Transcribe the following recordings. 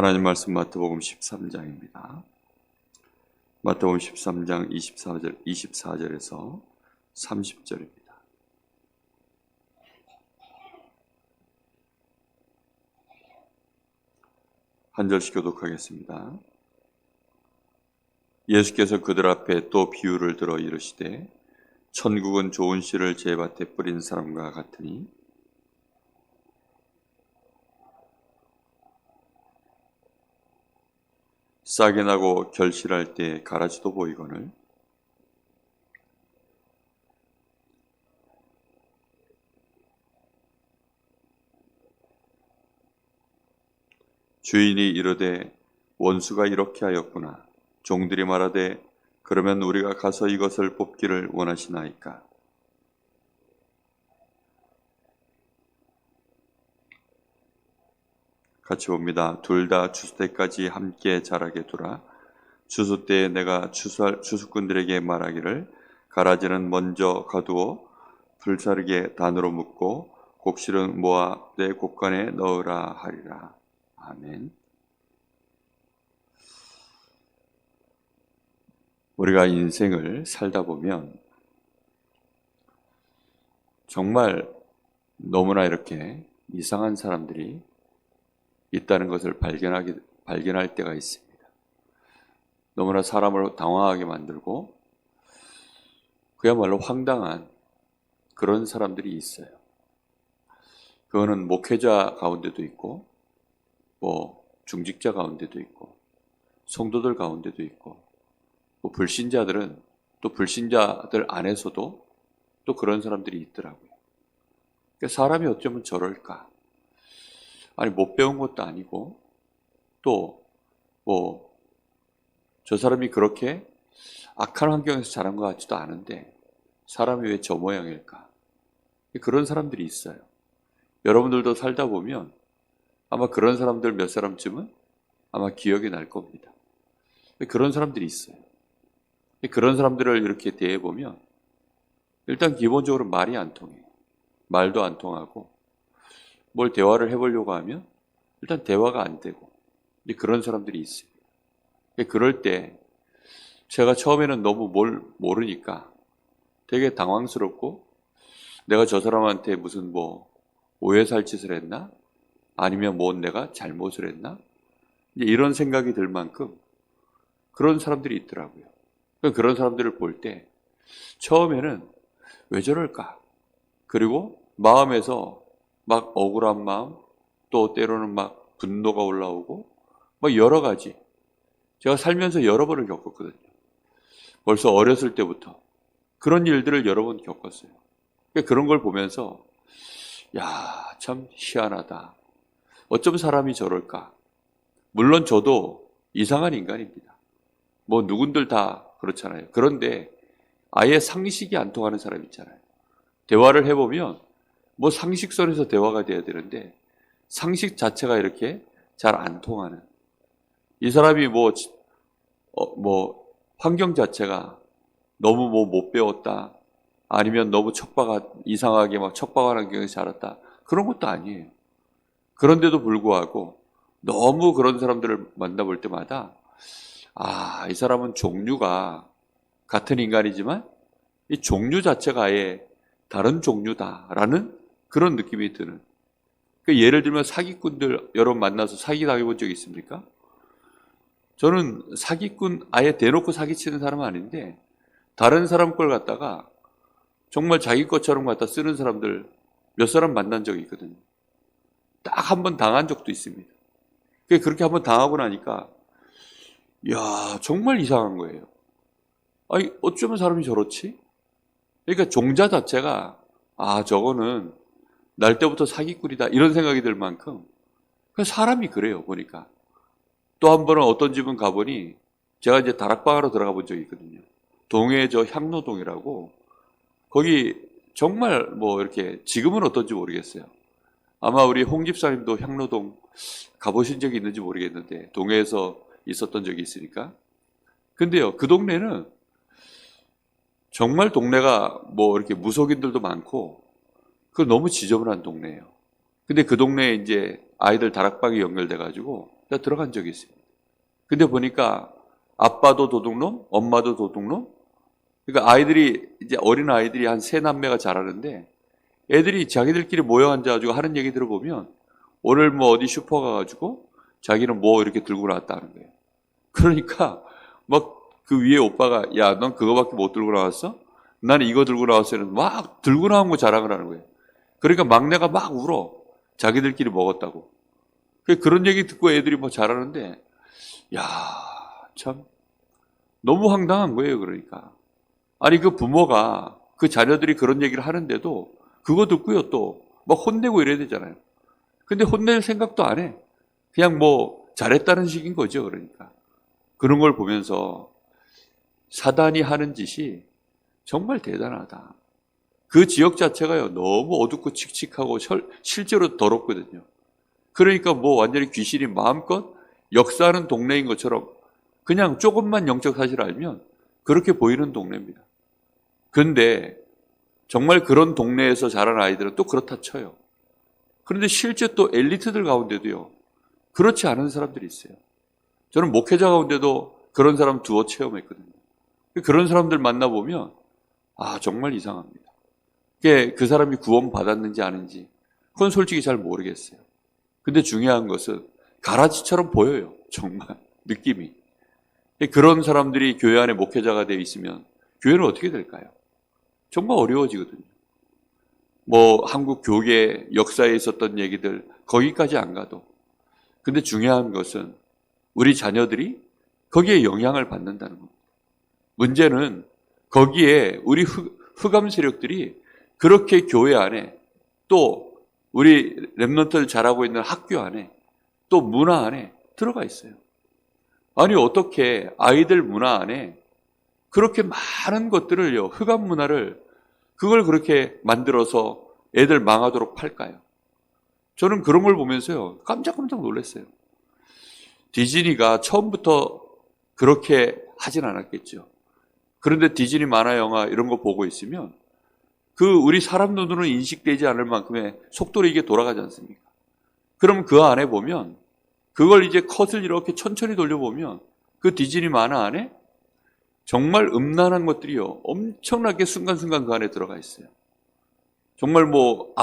하나님 말씀 마태복음 13장입니다. 마태복음 13장 24절에서 30절입니다. 한 절씩 교독하겠습니다. 예수께서 그들 앞에 또 비유를 들어 이르시되 천국은 좋은 씨를 제 밭에 뿌린 사람과 같으니 싹이 나고 결실할 때 가라지도 보이거늘 주인이 이르되 원수가 이렇게 하였구나. 종들이 말하되 그러면 우리가 가서 이것을 뽑기를 원하시나이까. 같이 봅니다. 둘 다 추수 때까지 함께 자라게 두라. 추수 때에 내가 추수꾼들에게 말하기를 가라지는 먼저 가두어 불사르게 단으로 묶고 곡실은 모아 내 곡간에 넣으라 하리라. 아멘. 우리가 인생을 살다 보면 정말 너무나 이렇게 이상한 사람들이 있다는 것을 발견할 때가 있습니다. 너무나 사람을 당황하게 만들고 그야말로 황당한 그런 사람들이 있어요. 그거는 목회자 가운데도 있고 중직자 가운데도 있고 성도들 가운데도 있고 불신자들은 또 불신자들 안에서도 또 그런 사람들이 있더라고요. 그러니까 사람이 어쩌면 저럴까? 아니 못 배운 것도 아니고 또 저 사람이 그렇게 악한 환경에서 자란 것 같지도 않은데 사람이 왜 저 모양일까? 그런 사람들이 있어요. 여러분들도 살다 보면 아마 그런 사람들 몇 사람쯤은 아마 기억이 날 겁니다. 그런 사람들이 있어요. 그런 사람들을 이렇게 대해보면 일단 기본적으로 말이 안 통해요. 말도 안 통하고 뭘 대화를 해보려고 하면 일단 대화가 안 되고 그런 사람들이 있어요. 그럴 때 제가 처음에는 너무 뭘 모르니까 되게 당황스럽고 내가 저 사람한테 무슨 오해 살 짓을 했나? 아니면 내가 잘못을 했나? 이런 생각이 들 만큼 그런 사람들이 있더라고요. 그런 사람들을 볼 때 처음에는 왜 저럴까? 그리고 마음에서 막 억울한 마음, 또 때로는 막 분노가 올라오고 여러 가지. 제가 살면서 여러 번을 겪었거든요. 벌써 어렸을 때부터 그런 일들을 여러 번 겪었어요. 그런 걸 보면서 야, 참 희한하다. 어쩜 사람이 저럴까? 물론 저도 이상한 인간입니다. 누군들 다 그렇잖아요. 그런데 아예 상식이 안 통하는 사람 있잖아요. 대화를 해보면 상식선에서 대화가 돼야 되는데 상식 자체가 이렇게 잘 안 통하는 이 사람이 환경 자체가 너무 못 배웠다 아니면 너무 이상하게 척박한 환경에서 자랐다 그런 것도 아니에요. 그런데도 불구하고 너무 그런 사람들을 만나볼 때마다 이 사람은 종류가 같은 인간이지만 이 종류 자체가 아예 다른 종류다라는 그런 느낌이 드는. 예를 들면 사기꾼들 여러분 만나서 사기 당해본 적 있습니까? 저는 사기꾼 아예 대놓고 사기치는 사람은 아닌데 다른 사람 걸 갖다가 정말 자기 것처럼 갖다 쓰는 사람들 몇 사람 만난 적이 있거든요. 딱 한 번 당한 적도 있습니다. 그렇게 한 번 당하고 나니까 야 정말 이상한 거예요. 아니 어쩌면 사람이 저렇지? 그러니까 종자 자체가 저거는 날 때부터 사기꾼이다 이런 생각이 들 만큼 사람이 그래요. 보니까 또 한 번은 어떤 집은 가보니 제가 이제 다락방으로 들어가 본 적이 있거든요. 동해 향로동이라고 거기 정말 이렇게 지금은 어떤지 모르겠어요. 아마 우리 홍 집사님도 향로동 가보신 적이 있는지 모르겠는데 동해에서 있었던 적이 있으니까. 근데요 그 동네는 정말 동네가 이렇게 무속인들도 많고 그 너무 지저분한 동네예요. 근데 그 동네에 이제 아이들 다락방이 연결돼 가지고 제가 들어간 적이 있습니다. 근데 보니까 아빠도 도둑놈, 엄마도 도둑놈. 그러니까 아이들이, 이제 어린 아이들이 한 세 남매가 자라는데 애들이 자기들끼리 모여 앉아가지고 하는 얘기 들어보면 오늘 뭐 어디 슈퍼 가가지고 자기는 뭐 이렇게 들고 나왔다는 거예요. 그러니까 막 그 위에 오빠가 야, 넌 그거밖에 못 들고 나왔어? 나는 이거 들고 나왔어요. 막 들고 나온 거 자랑을 하는 거예요. 그러니까 막내가 막 울어. 자기들끼리 먹었다고. 그런 얘기 듣고 애들이 뭐 잘하는데, 야, 참 너무 황당한 거예요. 그러니까 아니 그 부모가 그 자녀들이 그런 얘기를 하는데도 그거 듣고요 또 막 혼내고 이래야 되잖아요. 근데 혼낼 생각도 안 해. 그냥 뭐 잘했다는 식인 거죠. 그러니까 그런 걸 보면서 사단이 하는 짓이 정말 대단하다. 그 지역 자체가요 너무 어둡고 칙칙하고 실제로 더럽거든요. 그러니까 뭐 완전히 귀신이 마음껏 역사하는 동네인 것처럼 그냥 조금만 영적 사실을 알면 그렇게 보이는 동네입니다. 근데 정말 그런 동네에서 자란 아이들은 또 그렇다 쳐요. 그런데 실제 또 엘리트들 가운데도요 그렇지 않은 사람들이 있어요. 저는 목회자 가운데도 그런 사람 두어 체험했거든요. 그런 사람들 만나보면 아 정말 이상합니다. 그 사람이 구원 받았는지 아닌지 그건 솔직히 잘 모르겠어요. 근데 중요한 것은 가라지처럼 보여요. 정말 느낌이. 그런 사람들이 교회 안에 목회자가 되어 있으면 교회는 어떻게 될까요? 정말 어려워지거든요. 뭐 한국 교계 역사에 있었던 얘기들 거기까지 안 가도. 근데 중요한 것은 우리 자녀들이 거기에 영향을 받는다는 겁니다. 문제는 거기에 우리 흑암 세력들이 그렇게 교회 안에 또 우리 렘넌트들 자라고 있는 학교 안에 또 문화 안에 들어가 있어요. 아니 어떻게 아이들 문화 안에 그렇게 많은 것들을요 흑암 문화를 그걸 그렇게 만들어서 애들 망하도록 팔까요? 저는 그런 걸 보면서요 깜짝깜짝 놀랐어요. 디즈니가 처음부터 그렇게 하진 않았겠죠. 그런데 디즈니 만화 영화 이런 거 보고 있으면 그 우리 사람 눈으로는 인식되지 않을 만큼의 속도로 이게 돌아가지 않습니까? 그럼 그 안에 보면 그걸 이제 컷을 이렇게 천천히 돌려보면 그 디즈니 만화 안에 정말 음란한 것들이요 엄청나게 순간순간 그 안에 들어가 있어요. 정말 뭐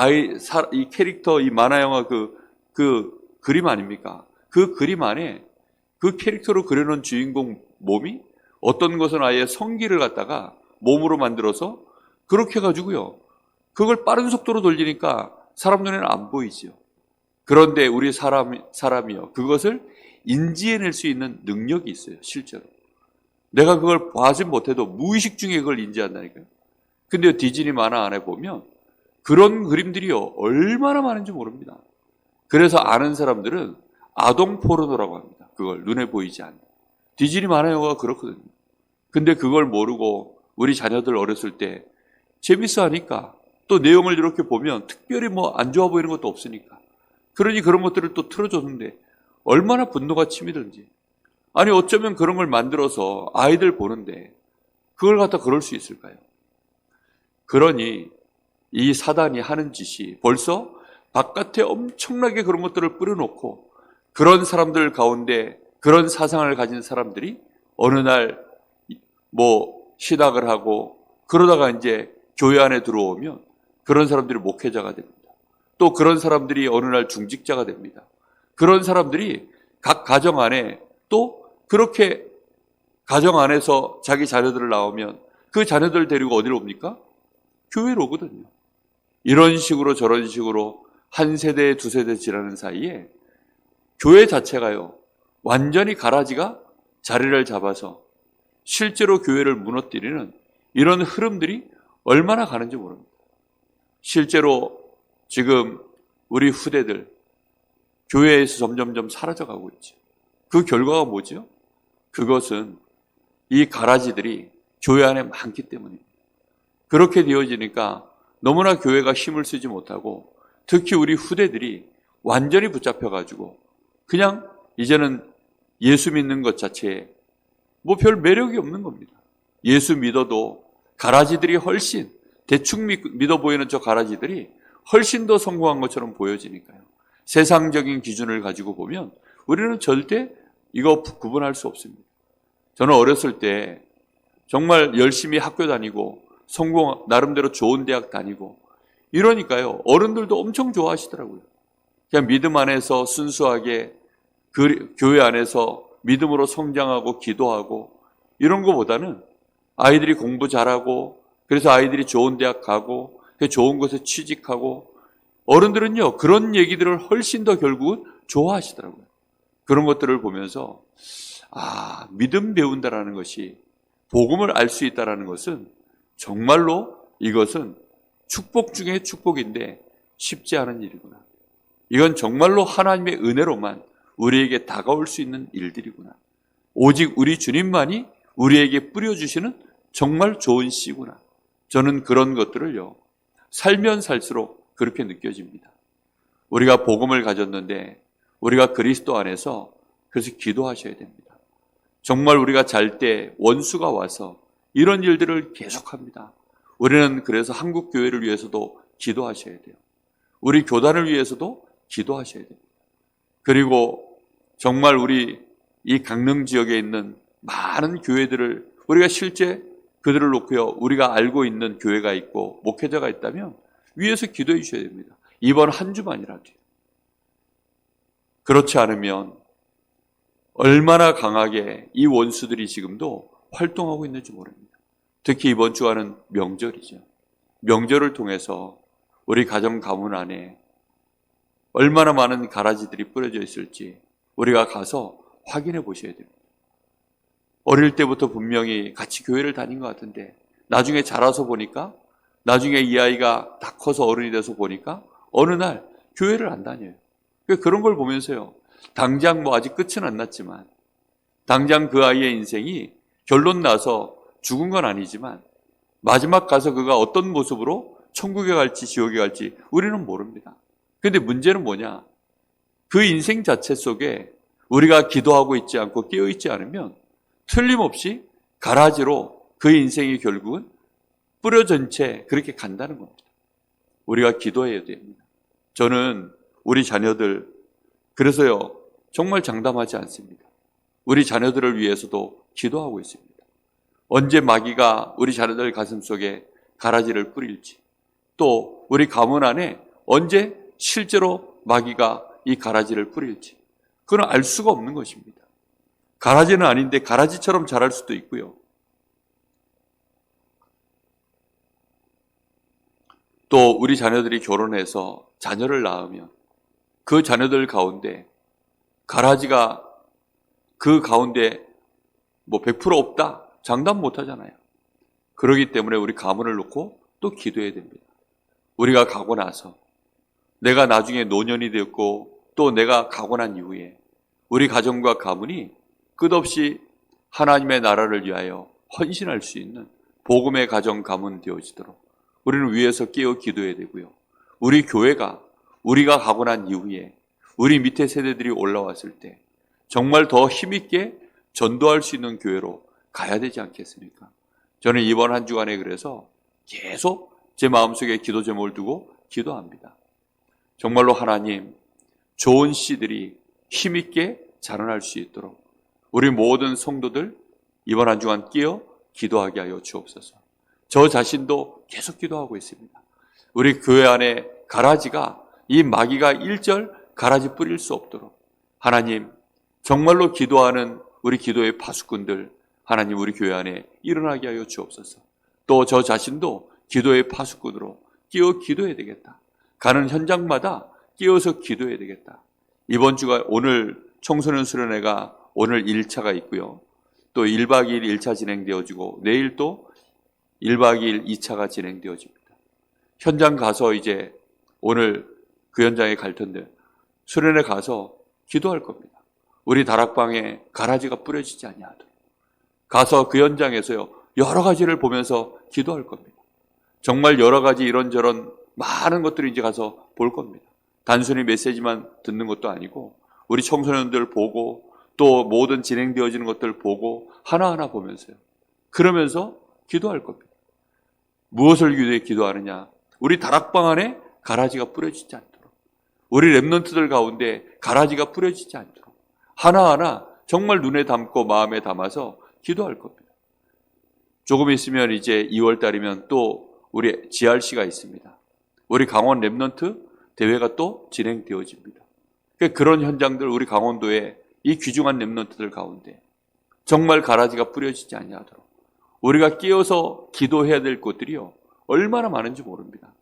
이 캐릭터 이 만화 영화 그 그림 아닙니까? 그 그림 안에 그 캐릭터로 그려놓은 주인공 몸이 어떤 것은 아예 성기를 갖다가 몸으로 만들어서 그렇게 해가지고요 그걸 빠른 속도로 돌리니까 사람 눈에는 안 보이죠. 그런데 우리 사람이요 그것을 인지해낼 수 있는 능력이 있어요. 실제로 내가 그걸 봐지 못해도 무의식 중에 그걸 인지한다니까요. 근데 디즈니 만화 안에 보면 그런 그림들이요 얼마나 많은지 모릅니다. 그래서 아는 사람들은 아동 포르노라고 합니다. 그걸 눈에 보이지 않는 디즈니 만화 영화가 그렇거든요. 근데 그걸 모르고 우리 자녀들 어렸을 때 재밌어 하니까 또 내용을 이렇게 보면 특별히 뭐 안 좋아 보이는 것도 없으니까 그러니 그런 것들을 또 틀어줬는데 얼마나 분노가 치밀든지. 아니 어쩌면 그런 걸 만들어서 아이들 보는데 그걸 갖다 그럴 수 있을까요? 그러니 이 사단이 하는 짓이 벌써 바깥에 엄청나게 그런 것들을 뿌려놓고 그런 사람들 가운데 그런 사상을 가진 사람들이 어느 날 뭐 신학을 하고 그러다가 이제 교회 안에 들어오면 그런 사람들이 목회자가 됩니다. 또 그런 사람들이 어느 날 중직자가 됩니다. 그런 사람들이 각 가정 안에 또 그렇게 가정 안에서 자기 자녀들을 낳으면 그 자녀들 데리고 어디로 옵니까? 교회로 오거든요. 이런 식으로 저런 식으로 한 세대 두 세대 지나는 사이에 교회 자체가요 완전히 가라지가 자리를 잡아서 실제로 교회를 무너뜨리는 이런 흐름들이 얼마나 가는지 모릅니다. 실제로 지금 우리 후대들 교회에서 점점점 사라져가고 있죠. 그 결과가 뭐죠? 그것은 이 가라지들이 교회 안에 많기 때문입니다. 그렇게 되어지니까 너무나 교회가 힘을 쓰지 못하고 특히 우리 후대들이 완전히 붙잡혀가지고 그냥 이제는 예수 믿는 것 자체에 뭐 별 매력이 없는 겁니다. 예수 믿어도 가라지들이 훨씬 대충 믿어 보이는 저 가라지들이 훨씬 더 성공한 것처럼 보여지니까요. 세상적인 기준을 가지고 보면 우리는 절대 이거 구분할 수 없습니다. 저는 어렸을 때 정말 열심히 학교 다니고 나름대로 좋은 대학 다니고 이러니까요. 어른들도 엄청 좋아하시더라고요. 그냥 믿음 안에서 순수하게 교회 안에서 믿음으로 성장하고 기도하고 이런 것보다는 아이들이 공부 잘하고 그래서 아이들이 좋은 대학 가고 좋은 곳에 취직하고 어른들은요. 그런 얘기들을 훨씬 더 결국은 좋아하시더라고요. 그런 것들을 보면서 믿음 배운다라는 것이 복음을 알 수 있다라는 것은 정말로 이것은 축복 중에 축복인데 쉽지 않은 일이구나. 이건 정말로 하나님의 은혜로만 우리에게 다가올 수 있는 일들이구나. 오직 우리 주님만이 우리에게 뿌려주시는 정말 좋은 씨구나. 저는 그런 것들을요. 살면 살수록 그렇게 느껴집니다. 우리가 복음을 가졌는데 우리가 그리스도 안에서 그래서 기도하셔야 됩니다. 정말 우리가 잘 때 원수가 와서 이런 일들을 계속합니다. 우리는 그래서 한국 교회를 위해서도 기도하셔야 돼요. 우리 교단을 위해서도 기도하셔야 됩니다. 그리고 정말 우리 이 강릉 지역에 있는 많은 교회들을 우리가 실제 그들을 놓고요. 우리가 알고 있는 교회가 있고 목회자가 있다면 위에서 기도해 주셔야 됩니다. 이번 한 주만이라도요. 그렇지 않으면 얼마나 강하게 이 원수들이 지금도 활동하고 있는지 모릅니다. 특히 이번 주간은 명절이죠. 명절을 통해서 우리 가정 가문 안에 얼마나 많은 가라지들이 뿌려져 있을지 우리가 가서 확인해 보셔야 됩니다. 어릴 때부터 분명히 같이 교회를 다닌 것 같은데 나중에 자라서 보니까 나중에 이 아이가 다 커서 어른이 돼서 보니까 어느 날 교회를 안 다녀요. 그런 걸 보면서요. 당장 아직 끝은 안 났지만 당장 그 아이의 인생이 결론 나서 죽은 건 아니지만 마지막 가서 그가 어떤 모습으로 천국에 갈지 지옥에 갈지 우리는 모릅니다. 그런데 문제는 뭐냐? 그 인생 자체 속에 우리가 기도하고 있지 않고 깨어있지 않으면 틀림없이 가라지로 그 인생이 결국은 뿌려진 채 그렇게 간다는 겁니다. 우리가 기도해야 됩니다. 저는 우리 자녀들 그래서요 정말 장담하지 않습니다. 우리 자녀들을 위해서도 기도하고 있습니다. 언제 마귀가 우리 자녀들 가슴 속에 가라지를 뿌릴지 또 우리 가문 안에 언제 실제로 마귀가 이 가라지를 뿌릴지 그건 알 수가 없는 것입니다. 가라지는 아닌데 가라지처럼 자랄 수도 있고요. 또 우리 자녀들이 결혼해서 자녀를 낳으면 그 자녀들 가운데 가라지가 그 가운데 100% 없다 장담 못 하잖아요. 그렇기 때문에 우리 가문을 놓고 또 기도해야 됩니다. 우리가 가고 나서 내가 나중에 노년이 되었고 또 내가 가고 난 이후에 우리 가정과 가문이 끝없이 하나님의 나라를 위하여 헌신할 수 있는 복음의 가정 가문 되어지도록 우리는 위에서 깨어 기도해야 되고요. 우리 교회가 우리가 가고 난 이후에 우리 밑에 세대들이 올라왔을 때 정말 더 힘있게 전도할 수 있는 교회로 가야 되지 않겠습니까? 저는 이번 한 주간에 그래서 계속 제 마음속에 기도 제목을 두고 기도합니다. 정말로 하나님 좋은 씨들이 힘있게 자라날 수 있도록 우리 모든 성도들 이번 한 주간 끼어 기도하게 하여 주옵소서. 저 자신도 계속 기도하고 있습니다. 우리 교회 안에 가라지가 이 마귀가 일절 가라지 뿌릴 수 없도록 하나님 정말로 기도하는 우리 기도의 파수꾼들 하나님 우리 교회 안에 일어나게 하여 주옵소서. 또 저 자신도 기도의 파수꾼으로 끼어 기도해야 되겠다. 가는 현장마다 끼어서 기도해야 되겠다. 이번 주가 오늘 청소년 수련회가 오늘 1차가 있고요. 또 1박 2일 1차 진행되어지고 내일 또 1박 2일 2차가 진행되어집니다. 현장 가서 이제 오늘 그 현장에 갈 텐데 수련회 가서 기도할 겁니다. 우리 다락방에 가라지가 뿌려지지 아니하도록 가서 그 현장에서요 여러 가지를 보면서 기도할 겁니다. 정말 여러 가지 이런저런 많은 것들을 이제 가서 볼 겁니다. 단순히 메시지만 듣는 것도 아니고 우리 청소년들 보고 또 모든 진행되어지는 것들 보고 하나하나 보면서요. 그러면서 기도할 겁니다. 무엇을 위해 기도하느냐? 우리 다락방 안에 가라지가 뿌려지지 않도록 우리 랩런트들 가운데 가라지가 뿌려지지 않도록 하나하나 정말 눈에 담고 마음에 담아서 기도할 겁니다. 조금 있으면 이제 2월 달이면 또 우리 GRC가 있습니다. 우리 강원 랩넌트 대회가 또 진행되어집니다. 그런 현장들, 우리 강원도에 이 귀중한 랩넌트들 가운데 정말 가라지가 뿌려지지 않냐도록 우리가 끼어서 기도해야 될 곳들이요 얼마나 많은지 모릅니다.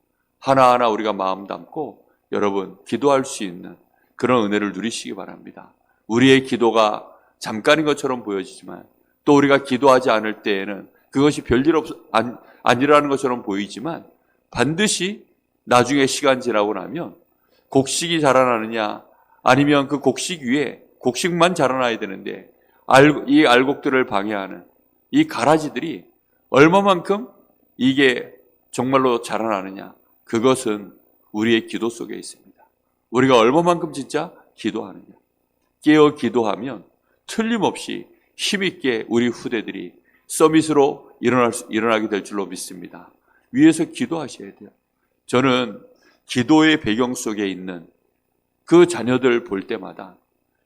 하나하나 우리가 마음 담고 여러분 기도할 수 있는 그런 은혜를 누리시기 바랍니다. 우리의 기도가 잠깐인 것처럼 보여지지만 또 우리가 기도하지 않을 때에는 그것이 별일 아니라는 것처럼 보이지만 반드시 나중에 시간 지나고 나면 곡식이 자라나느냐 아니면 그 곡식 위에 곡식만 자라나야 되는데 이 알곡들을 방해하는 이 가라지들이 얼마만큼 이게 정말로 자라나느냐, 그것은 우리의 기도 속에 있습니다. 우리가 얼마만큼 진짜 기도하느냐. 깨어 기도하면 틀림없이 힘있게 우리 후대들이 서밋으로 일어나게 될 줄로 믿습니다. 위에서 기도하셔야 돼요. 저는 기도의 배경 속에 있는 그 자녀들 볼 때마다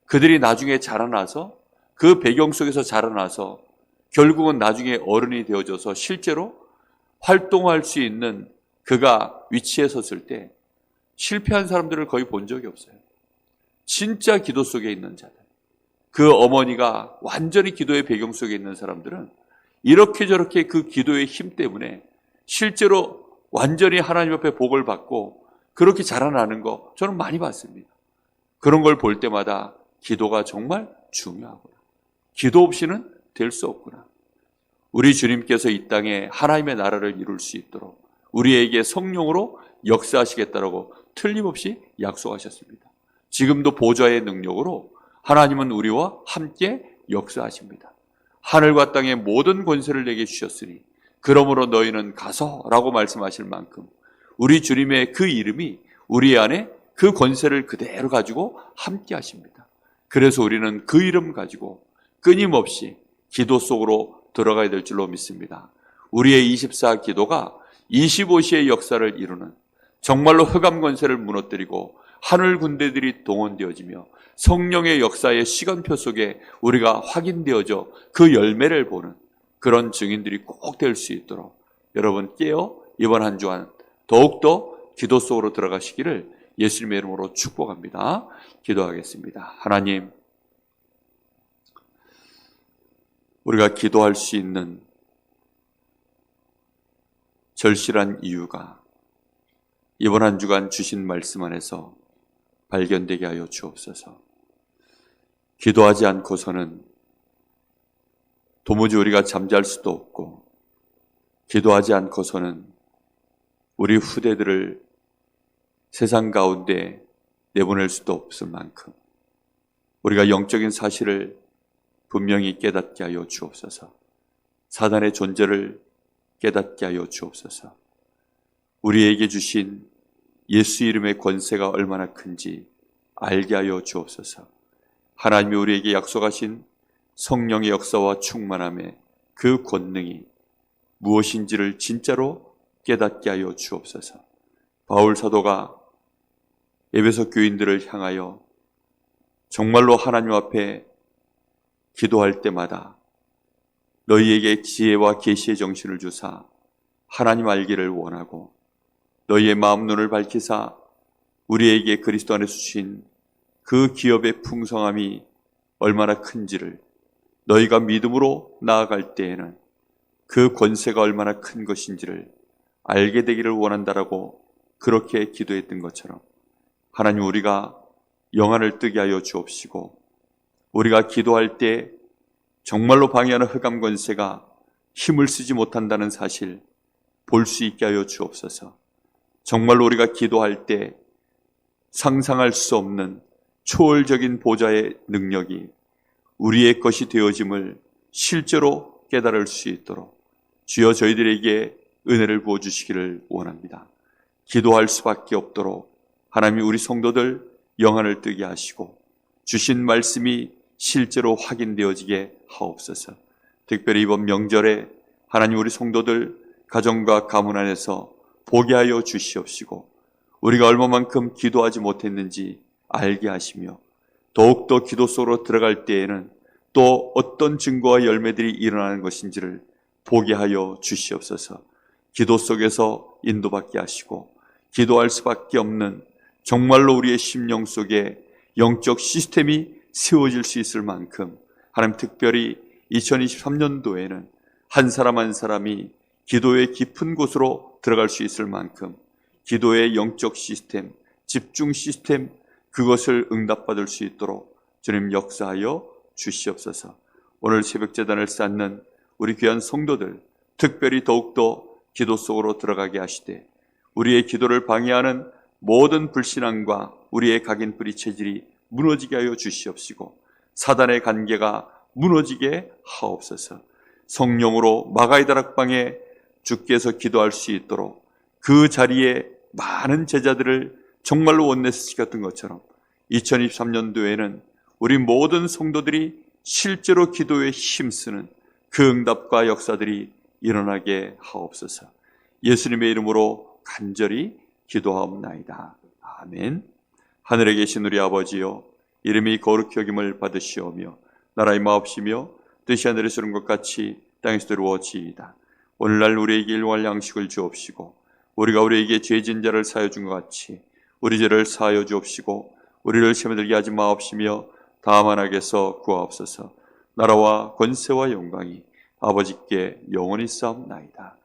그들이 나중에 자라나서 그 배경 속에서 자라나서 결국은 나중에 어른이 되어져서 실제로 활동할 수 있는 그가 위치에 섰을 때 실패한 사람들을 거의 본 적이 없어요. 진짜 기도 속에 있는 자들. 그 어머니가 완전히 기도의 배경 속에 있는 사람들은 이렇게 저렇게 그 기도의 힘 때문에 실제로 완전히 하나님 앞에 복을 받고 그렇게 자라나는 거 저는 많이 봤습니다. 그런 걸 볼 때마다 기도가 정말 중요하구나. 기도 없이는 될 수 없구나. 우리 주님께서 이 땅에 하나님의 나라를 이룰 수 있도록 우리에게 성령으로 역사하시겠다라고 틀림없이 약속하셨습니다. 지금도 보좌의 능력으로 하나님은 우리와 함께 역사하십니다. 하늘과 땅의 모든 권세를 내게 주셨으니 그러므로 너희는 가서라고 말씀하실 만큼 우리 주님의 그 이름이 우리 안에 그 권세를 그대로 가지고 함께 하십니다. 그래서 우리는 그 이름 가지고 끊임없이 기도 속으로 들어가야 될 줄로 믿습니다. 우리의 24 기도가 25시의 역사를 이루는 정말로 흑암 권세를 무너뜨리고 하늘 군대들이 동원되어지며 성령의 역사의 시간표 속에 우리가 확인되어져 그 열매를 보는 그런 증인들이 꼭 될 수 있도록 여러분 깨어 이번 한 주간 더욱더 기도 속으로 들어가시기를 예수님의 이름으로 축복합니다. 기도하겠습니다. 하나님, 우리가 기도할 수 있는 절실한 이유가 이번 한 주간 주신 말씀 안에서 발견되게 하여 주옵소서. 기도하지 않고서는 도무지 우리가 잠잘 수도 없고 기도하지 않고서는 우리 후대들을 세상 가운데 내보낼 수도 없을 만큼 우리가 영적인 사실을 분명히 깨닫게 하여 주옵소서. 사단의 존재를 깨닫게 하여 주옵소서. 우리에게 주신 예수 이름의 권세가 얼마나 큰지 알게 하여 주옵소서. 하나님이 우리에게 약속하신 성령의 역사와 충만함의 그 권능이 무엇인지를 진짜로 깨닫게 하여 주옵소서. 바울 사도가 에베소 교인들을 향하여 정말로 하나님 앞에 기도할 때마다 너희에게 지혜와 계시의 정신을 주사 하나님 알기를 원하고 너희의 마음 눈을 밝히사 우리에게 그리스도 안에서 주신 그 기업의 풍성함이 얼마나 큰지를 너희가 믿음으로 나아갈 때에는 그 권세가 얼마나 큰 것인지를 알게 되기를 원한다라고 그렇게 기도했던 것처럼 하나님, 우리가 영안을 뜨게 하여 주옵시고 우리가 기도할 때 정말로 방해하는 흑암 권세가 힘을 쓰지 못한다는 사실 볼 수 있게 하여 주옵소서. 정말로 우리가 기도할 때 상상할 수 없는 초월적인 보좌의 능력이 우리의 것이 되어짐을 실제로 깨달을 수 있도록 주여 저희들에게 은혜를 부어주시기를 원합니다. 기도할 수밖에 없도록 하나님이 우리 성도들 영안을 뜨게 하시고 주신 말씀이 실제로 확인되어지게 하옵소서. 특별히 이번 명절에 하나님 우리 성도들 가정과 가문 안에서 보게 하여 주시옵시고 우리가 얼마만큼 기도하지 못했는지 알게 하시며 더욱더 기도 속으로 들어갈 때에는 또 어떤 증거와 열매들이 일어나는 것인지를 보게 하여 주시옵소서. 기도 속에서 인도받게 하시고 기도할 수밖에 없는 정말로 우리의 심령 속에 영적 시스템이 세워질 수 있을 만큼 하나님 특별히 2023년도에는 한 사람 한 사람이 기도의 깊은 곳으로 들어갈 수 있을 만큼 기도의 영적 시스템, 집중 시스템 그것을 응답받을 수 있도록 주님 역사하여 주시옵소서. 오늘 새벽제단을 쌓는 우리 귀한 성도들 특별히 더욱더 기도 속으로 들어가게 하시되 우리의 기도를 방해하는 모든 불신앙과 우리의 각인 뿌리 체질이 무너지게 하여 주시옵시고 사단의 관계가 무너지게 하옵소서. 성령으로 마가의 다락방에 주께서 기도할 수 있도록 그 자리에 많은 제자들을 정말로 원내스시켰던 것처럼 2023년도에는 우리 모든 성도들이 실제로 기도에 힘쓰는 그 응답과 역사들이 일어나게 하옵소서. 예수님의 이름으로 간절히 기도하옵나이다. 아멘. 하늘에 계신 우리 아버지여, 이름이 거룩히 여김을 받으시오며 나라의 마옵시며 뜻이 하늘에서 이룬 것 같이 땅에서도 이루어지이다. 오늘날 우리에게 일용할 양식을 주옵시고 우리가 우리에게 죄진 자를 사하여 준 것 같이 우리 죄를 사하여 주옵시고 우리를 시험에 들게 하지 마옵시며 다만 악에서 구하옵소서. 나라와 권세와 영광이 아버지께 영원히 쌓옵나이다.